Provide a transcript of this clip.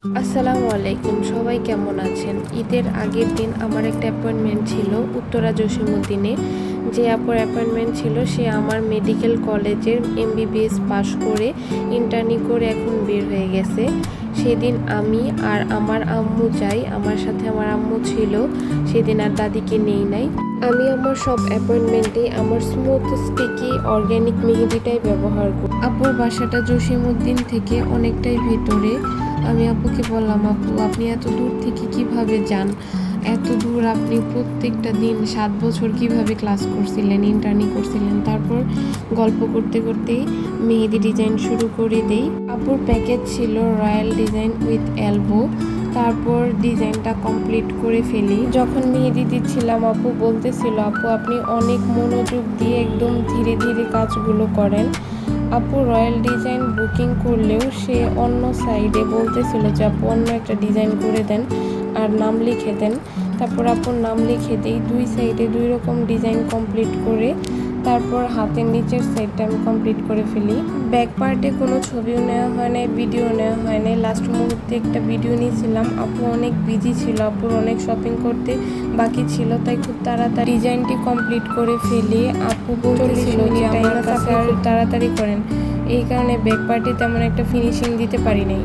আসসালামু আলাইকুম, সবাই কেমন আছেন? ঈদের আগের দিন আমার একটা অ্যাপয়েন্টমেন্ট ছিল উত্তরা জসীমউদ্দিনে। যে আপুর অ্যাপয়েন্টমেন্ট ছিল সে আমার মেডিকেল কলেজের MBBS পাশ করে ইন্টার্নি করে এখন বের হয়ে গেছে। সেদিন আমি আর আমার আম্মু যাই, আমার সাথে আমার আম্মু ছিল সেদিন, আর দাদিকে নেই নাই। আমি আমার সব অ্যাপয়েন্টমেন্টেই আমার স্মুথ স্টিকি অর্গ্যানিক মেহেদিটাই ব্যবহার করি। আপুর বাসাটা জসীমউদ্দিন থেকে অনেকটাই ভেতরে। আমি আপুকে বললাম, আপু আপনি এত দূর থেকে কিভাবে যান? এত দূর আপনি প্রত্যেকটা দিন 7 বছর কিভাবে ক্লাস করছিলেন, ইন্টার্নি করছিলেন? তারপর গল্প করতে করতেই মেহেদি ডিজাইন শুরু করে দেই। আপুর প্যাকেজ ছিল রয়্যাল ডিজাইন উইথ এলবো। তারপর ডিজাইনটা কমপ্লিট করে ফেলি। যখন মেহেদি দিচ্ছিলাম আপু বলতেছিল, আপু আপনি অনেক মনোযোগ দিয়ে একদম ধীরে ধীরে কাজগুলো করেন। আপু রয়্যাল ডিজাইন বুকিং করলেও সে অন্য সাইডে বলতেছিল যে আপু অন্য একটা ডিজাইন করে দেন আর নাম লিখে দেন। তারপর আপুর নাম লিখে দিই, 2 সাইডে 2 রকম ডিজাইন কমপ্লিট করে তারপর হাতের নিচের সাইডটা আমি কমপ্লিট করে ফেলি। ব্যাক পার্টে কোনো ছবিও নেওয়া হয় নাই, ভিডিও নেওয়া হয় নাই। লাস্ট মুহূর্তে একটা ভিডিও নিয়েছিলাম। আপু অনেক বিজি ছিল, আপুর অনেক শপিং করতে বাকি ছিল, তাই খুব তাড়াতাড়ি ডিজাইনটি কমপ্লিট করে ফেলি। আপু বলতেছিল যে আমার কাছে আর তাড়াতাড়ি করেন, এই কারণে ব্যাক পার্টে তেমন একটা ফিনিশিং দিতে পারি নাই।